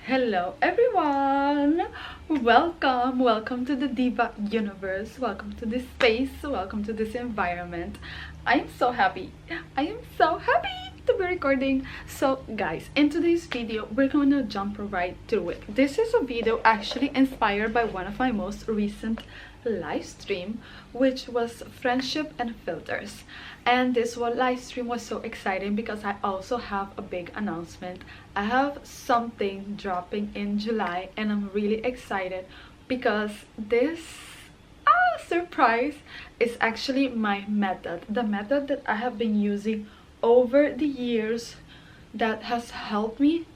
Hello everyone! Welcome to the Diva universe. Welcome to this space. Welcome to this environment. I am so happy. I am so happy to be recording. So guys, in today's video, we're going to jump right through it. This is a video actually inspired by one of my most recent live stream, which was friendship and filters. And this one live stream was so exciting because I also have a big announcement. I have something dropping in July and I'm really excited because this surprise is actually my method, the method that I have been using over the years, that has helped me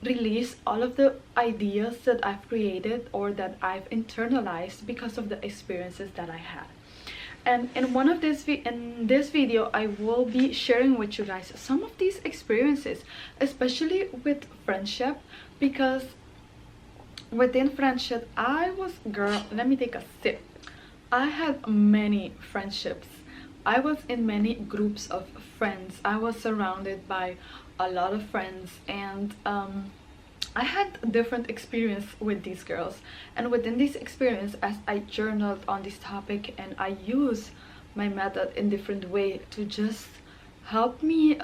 release all of the ideas that I've created or that I've internalized because of the experiences that I had. And in this video, I will be sharing with you guys some of these experiences, especially with friendship, because within friendship, let me take a sip. I had many friendships. I was in many groups of friends. I was surrounded by a lot of friends, and I had different experience with these girls. And within this experience, as I journaled on this topic and I use my method in different way to just help me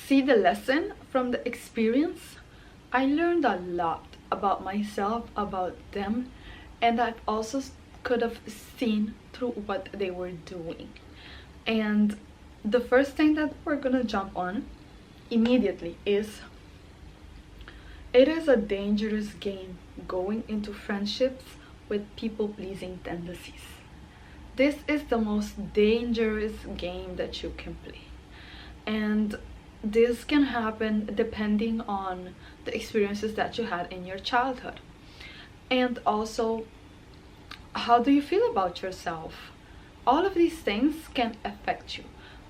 see the lesson from the experience, I learned a lot about myself, about them, and I've also could have seen through what they were doing. And the first thing that we're gonna jump on immediately is, it is a dangerous game going into friendships with people-pleasing tendencies. This is the most dangerous game that you can play, and this can happen depending on the experiences that you had in your childhood. And also, how do you feel about yourself? All of these things can affect you.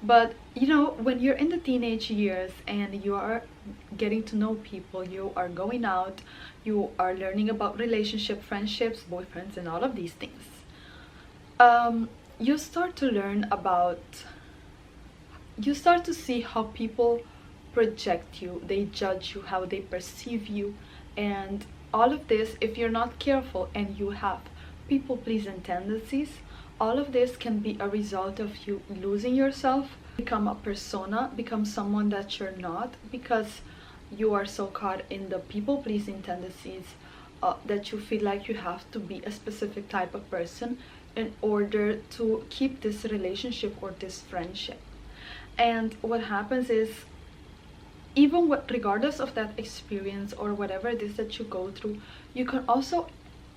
But you know, when you're in the teenage years and you are getting to know people, you are going out, you are learning about relationship, friendships, boyfriends, and all of these things, you start to learn about, you start to see how people project you, they judge you, how they perceive you, and all of this, if you're not careful and you have people-pleasing tendencies, all of this can be a result of you losing yourself, become a persona, become someone that you're not, because you are so caught in the people-pleasing tendencies that you feel like you have to be a specific type of person in order to keep this relationship or this friendship. And what happens is, even regardless of that experience or whatever it is that you go through, you can also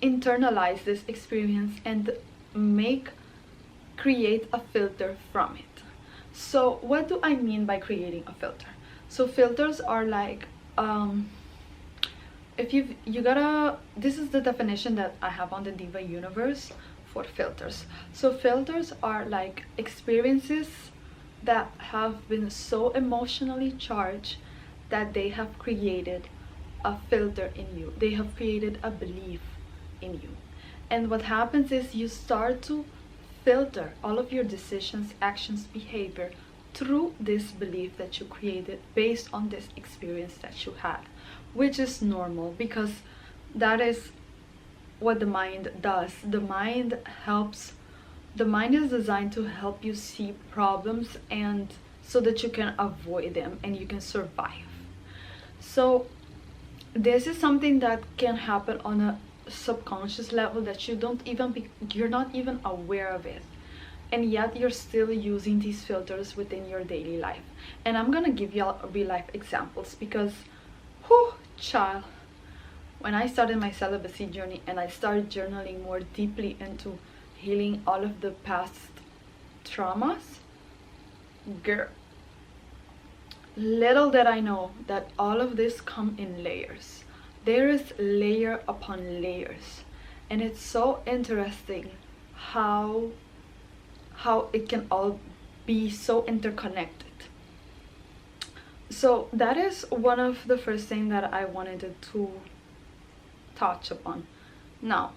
internalize this experience and create a filter from it. So what do I mean by creating a filter? So filters are like, this is the definition that I have on the Diva universe for filters. So filters are like experiences that have been so emotionally charged that they have created a filter in you. They have created a belief in you. And what happens is, you start to filter all of your decisions, actions, behavior through this belief that you created based on this experience that you had, which is normal because that is what the mind does. The mind is designed to help you see problems, and so that you can avoid them and you can survive. So this is something that can happen on a subconscious level that you're not even aware of it, and yet you're still using these filters within your daily life. And I'm gonna give you real life examples because child, when I started my celibacy journey and I started journaling more deeply into healing all of the past traumas, girl, little did I know that all of this come in layers. There is layer upon layers, and it's so interesting how it can all be so interconnected. So that is one of the first things that I wanted to touch upon. Now,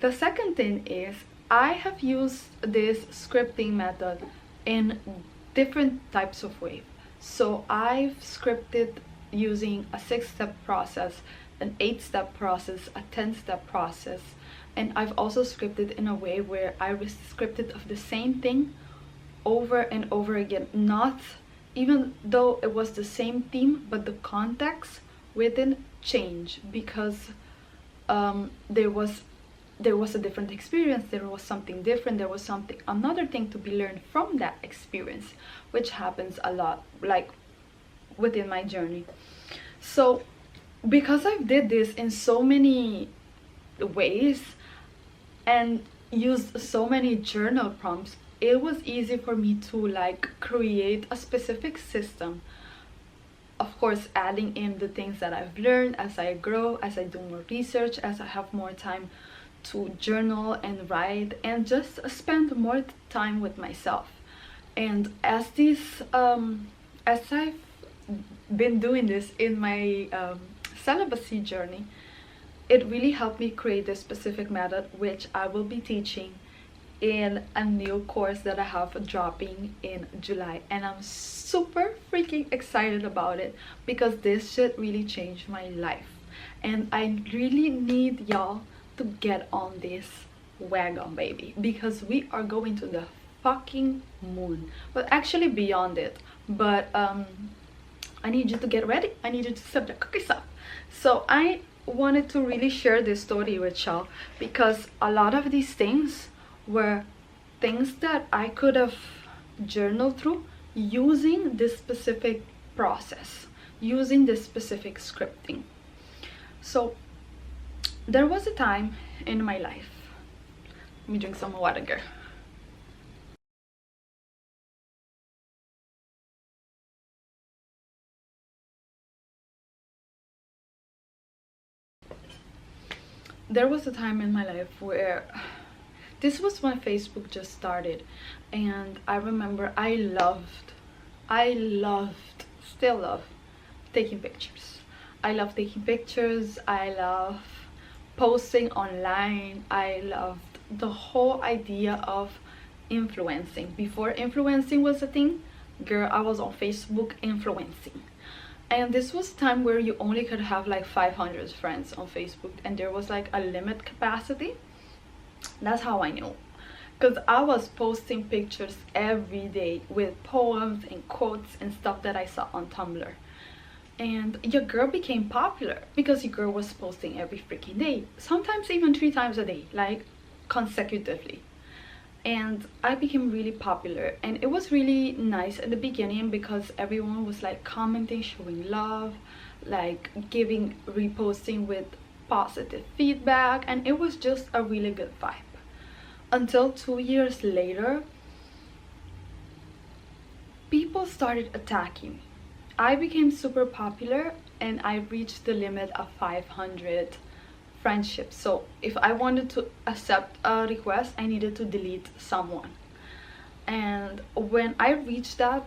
the second thing is, I have used this scripting method in different types of ways. So I've scripted using a 6-step process, an 8-step process, a 10-step process. And I've also scripted in a way where I scripted of the same thing over and over again, not even though it was the same theme, but the context within change, because there was a different experience, there was something different, there was something, another thing to be learned from that experience, which happens a lot, like within my journey. So because I did this in so many ways and used so many journal prompts, it was easy for me to like create a specific system, of course adding in the things that I've learned as I grow, as I do more research, as I have more time to journal and write and just spend more time with myself. And as I've been doing this in my celibacy journey, it really helped me create this specific method, which I will be teaching in a new course that I have dropping in July, and I'm super freaking excited about it because this shit really changed my life, and I really need y'all to get on this wagon, baby, because we are going to the fucking moon, but actually beyond it. But I need you to get ready. I need you to set the cookies up. So I wanted to really share this story with y'all because a lot of these things were things that I could have journaled through using this specific process, using this specific scripting. So there was a time in my life, let me drink some water, girl. There was a time in my life where this was when Facebook just started, and I remember I loved, still love taking pictures. I love taking pictures, I love posting online, I loved the whole idea of influencing. Before influencing was a thing, girl, I was on Facebook influencing. And this was a time where you only could have like 500 friends on Facebook, and there was like a limit capacity. That's how I knew, because I was posting pictures every day with poems and quotes and stuff that I saw on Tumblr. And your girl became popular because your girl was posting every freaking day, sometimes even 3 times a day, like consecutively. And I became really popular, and it was really nice at the beginning because everyone was like commenting, showing love, like giving, reposting with positive feedback, and it was just a really good vibe. Until 2 years later, people started attacking me. I became super popular and I reached the limit of 500 friendships. So if I wanted to accept a request, I needed to delete someone. And when I reached that,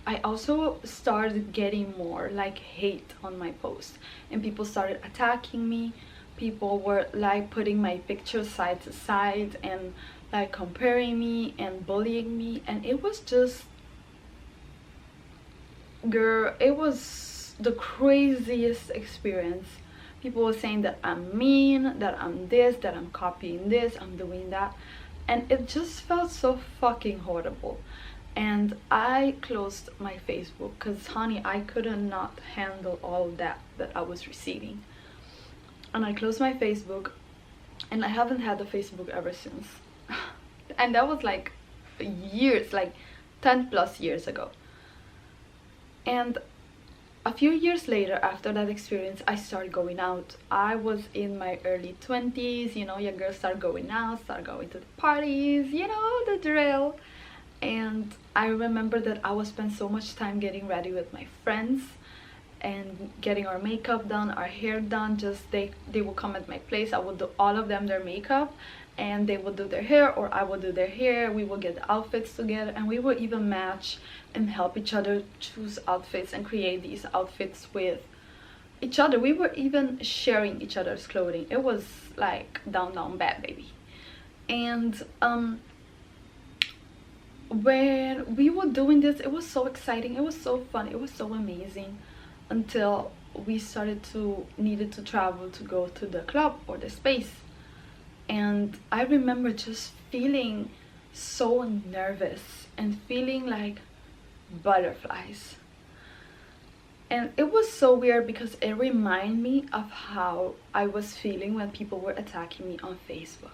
I also started getting more like hate on my post, and people started attacking me. People were like putting my pictures side to side and like comparing me and bullying me, and it was just, girl, it was the craziest experience. People were saying that I'm mean, that I'm this, that I'm copying this, I'm doing that, and it just felt so fucking horrible. And I closed my Facebook because, honey, I could not handle all that I was receiving. And I closed my Facebook, and I haven't had a Facebook ever since. And that was like years, like 10 plus years ago. And a few years later, after that experience, I started going out. I was in my early 20s, you know, your girls start going out, start going to the parties, you know, the drill. And I remember that I would spend so much time getting ready with my friends and getting our makeup done, our hair done. Just they would come at my place, I would do all of them their makeup, and they would do their hair, or I would do their hair. We would get the outfits together, and we would even match and help each other choose outfits and create these outfits with each other. We were even sharing each other's clothing. It was like down bad, baby. And when we were doing this, it was so exciting, it was so fun, it was so amazing. until we needed to travel to go to the club or the space. And I remember just feeling so nervous and feeling like butterflies. And it was so weird because it reminded me of how I was feeling when people were attacking me on Facebook.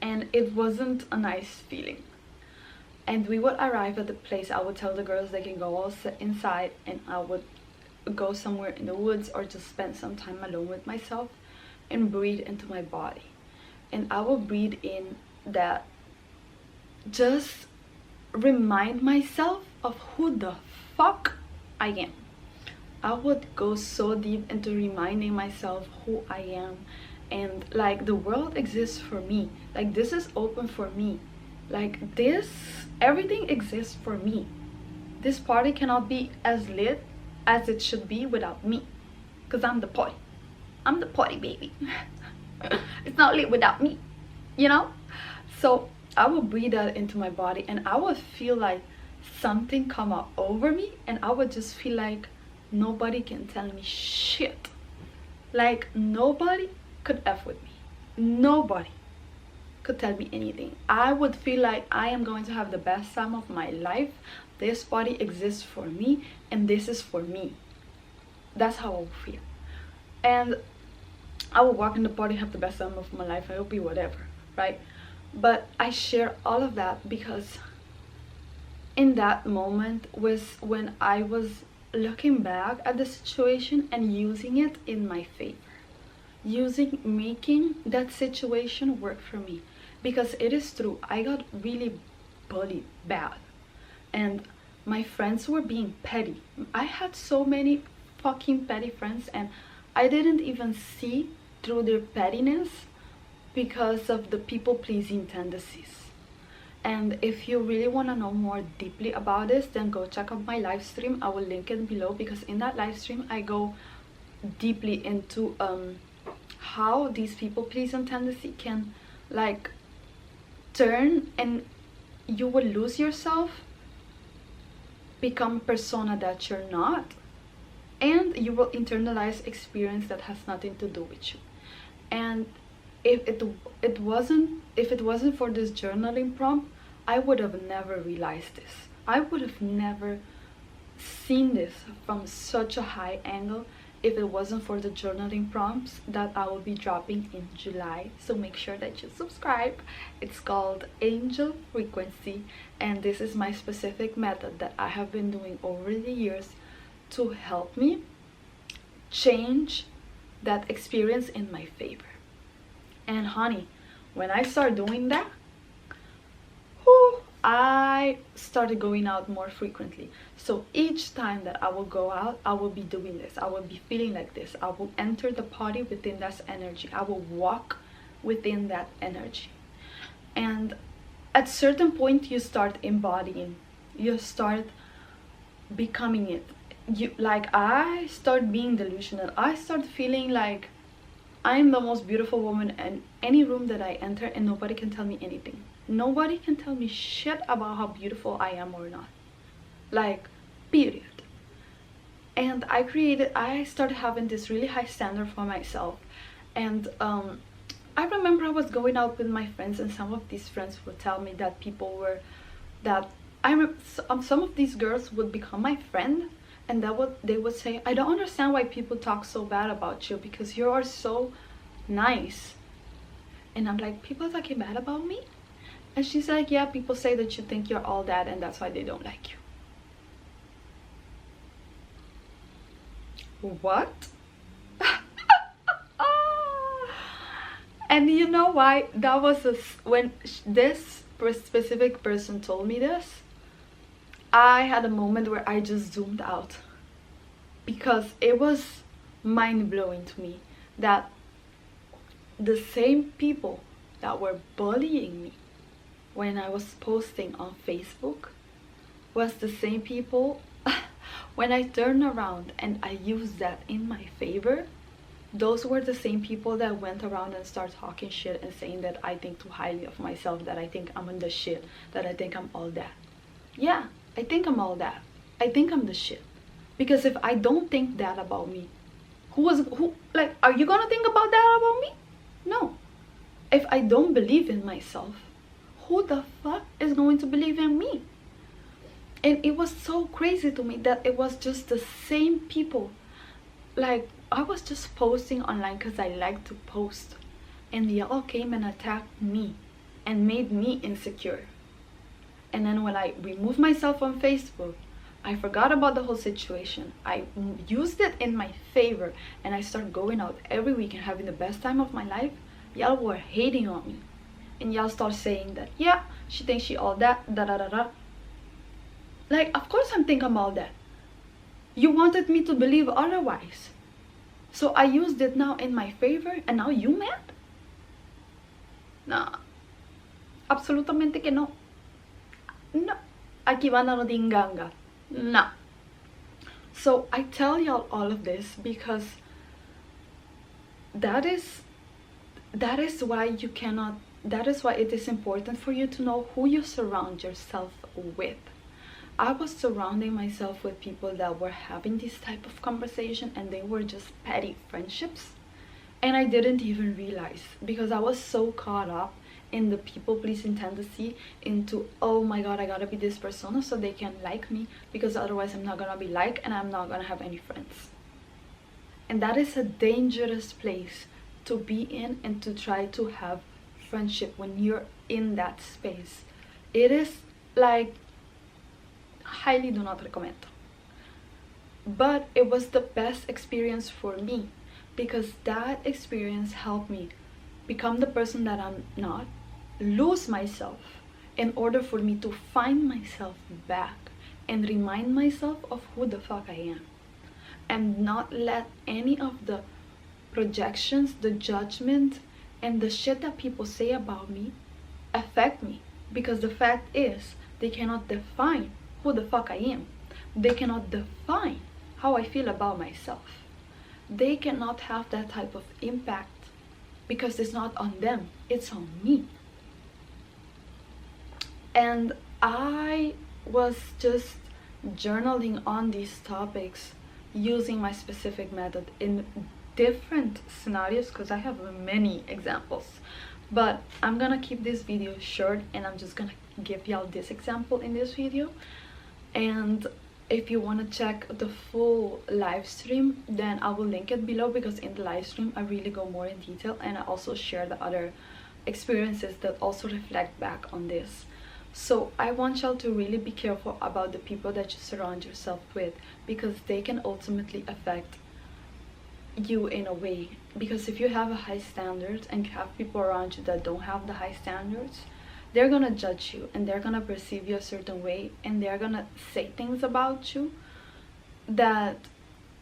And it wasn't a nice feeling. And we would arrive at the place. I would tell the girls they can go all sit inside, and I would go somewhere in the woods or just spend some time alone with myself and breathe into my body. And I will breathe in that, just remind myself of who the fuck I am. I would go so deep into reminding myself who I am, and like the world exists for me, like this is open for me, like this, everything exists for me. This party cannot be as lit as it should be without me, because I'm the party. I'm the party, baby. It's not lit without me, you know? So I will breathe that into my body, and I would feel like something come up over me, and I would just feel like nobody can tell me shit. Like nobody could F with me. Nobody could tell me anything. I would feel like I am going to have the best time of my life. This body exists for me, and this is for me. That's how I would feel. And I would walk in the party, have the best time of my life. I would be whatever, right? But I share all of that because in that moment was when I was looking back at the situation and using it in my favor. Making that situation work for me. Because it is true, I got really bullied bad. And my friends were being petty. I had so many fucking petty friends, and I didn't even see through their pettiness because of the people-pleasing tendencies. And if you really want to know more deeply about this, then go check out my live stream. I will link it below, because in that live stream I go deeply into how these people-pleasing tendency can like turn, and you will lose yourself, become a persona that you're not, and you will internalize experience that has nothing to do with you. And if it wasn't for this journaling prompt, I would have never realized this. I would have never seen this from such a high angle if it wasn't for the journaling prompts that I will be dropping in July. So make sure that you subscribe. It's called Angel Frequency, and this is my specific method that I have been doing over the years to help me change that experience in my favor. And honey, when I start doing that, I started going out more frequently. So each time that I will go out, I will be doing this. I will be feeling like this. I will enter the party within that energy. I will walk within that energy. And at certain point, you start embodying. You start becoming it. I start being delusional. I start feeling like I'm the most beautiful woman in any room that I enter, and nobody can tell me anything. Nobody can tell me shit about how beautiful I am or not. Like, period. And I started having this really high standard for myself. And I remember I was going out with my friends, and some of these friends would tell me that some of these girls would become my friend, and they would say, I don't understand why people talk so bad about you, because you are so nice. And I'm like, people talking bad about me? And she's like, yeah, people say that you think you're all that, and that's why they don't like you. What? And you know why? That was when this specific person told me this, I had a moment where I just zoomed out, because it was mind-blowing to me that the same people that were bullying me when I was posting on Facebook was the same people when I turned around and I used that in my favor. Those were the same people that went around and started talking shit and saying that I think too highly of myself, that I think I'm in the shit, that I think I'm all that. Yeah, I think I'm all that. I think I'm the shit. Because if I don't think that about me, like, are you gonna think about that about me? No. If I don't believe in myself, who the fuck is going to believe in me? And it was so crazy to me that it was just the same people. Like, I was just posting online because I like to post, and they all came and attacked me and made me insecure. And then when I removed myself on Facebook, I forgot about the whole situation. I used it in my favor, and I started going out every week and having the best time of my life. Y'all were hating on me, and y'all start saying that, yeah, she thinks she all that, da da da da. Like, of course I'm thinking about that. You wanted me to believe otherwise, so I used it now in my favor, and now you mad? No, absolutamente que no. No, aquí van a no dinganga. No. So I tell y'all all of this because that is why you cannot, that is why it is important for you to know who you surround yourself with. I was surrounding myself with people that were having this type of conversation, and they were just petty friendships, and I didn't even realize, because I was so caught up in the people pleasing tendency, into, oh my god, I gotta be this persona so they can like me, because otherwise I'm not gonna be liked and I'm not gonna have any friends. And that is a dangerous place to be in, and to try to have friendship when you're in that space. It is like, highly do not recommend. But it was the best experience for me, because that experience helped me become the person that I'm not, lose myself in order for me to find myself back and remind myself of who the fuck I am, and not let any of the projections, the judgment, and the shit that people say about me affect me. Because the fact is, they cannot define who the fuck I am. They cannot define how I feel about myself. They cannot have that type of impact, because it's not on them, it's on me. And I was just journaling on these topics using my specific method in different scenarios, because I have many examples, but I'm gonna keep this video short, and I'm just gonna give y'all this example in this video. And if you want to check the full live stream, then I will link it below, because in the live stream I really go more in detail, and I also share the other experiences that also reflect back on this. So I want y'all to really be careful about the people that you surround yourself with, because they can ultimately affect you in a way. Because if you have a high standard and you have people around you that don't have the high standards, they're gonna judge you, and they're gonna perceive you a certain way, and they're gonna say things about you that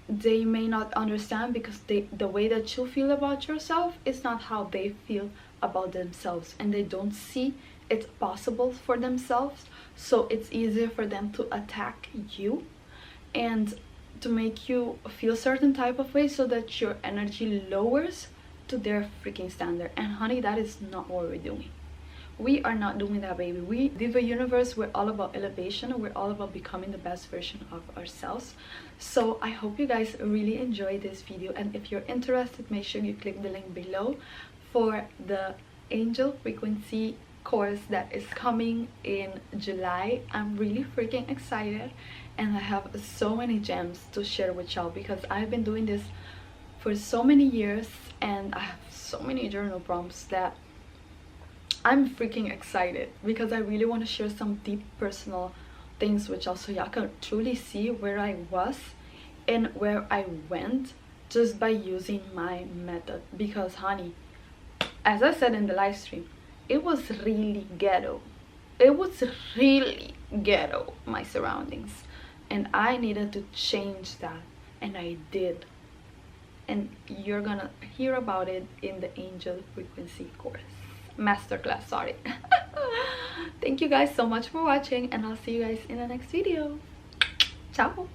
they may not understand, because the way that you feel about yourself is not how they feel about themselves, and they don't see it's possible for themselves. So it's easier for them to attack you and to make you feel certain type of way, so that your energy lowers to their freaking standard. And honey, that is not what we're doing. We are not doing that, baby. We, Diva Universe, we're all about elevation. We're all about becoming the best version of ourselves. So I hope you guys really enjoyed this video, and if you're interested, make sure you click the link below for the angel frequency course that is coming in July. I'm really freaking excited, and I have so many gems to share with y'all, because I've been doing this for so many years, and I have so many journal prompts that I'm freaking excited, because I really want to share some deep personal things with y'all, so y'all can truly see where I was and where I went just by using my method. Because honey, as I said in the live stream, it was really ghetto. It was really ghetto, my surroundings, and I needed to change that, and I did. And you're gonna hear about it in the angel frequency course masterclass, sorry. Thank you guys so much for watching, and I'll see you guys in the next video. Ciao.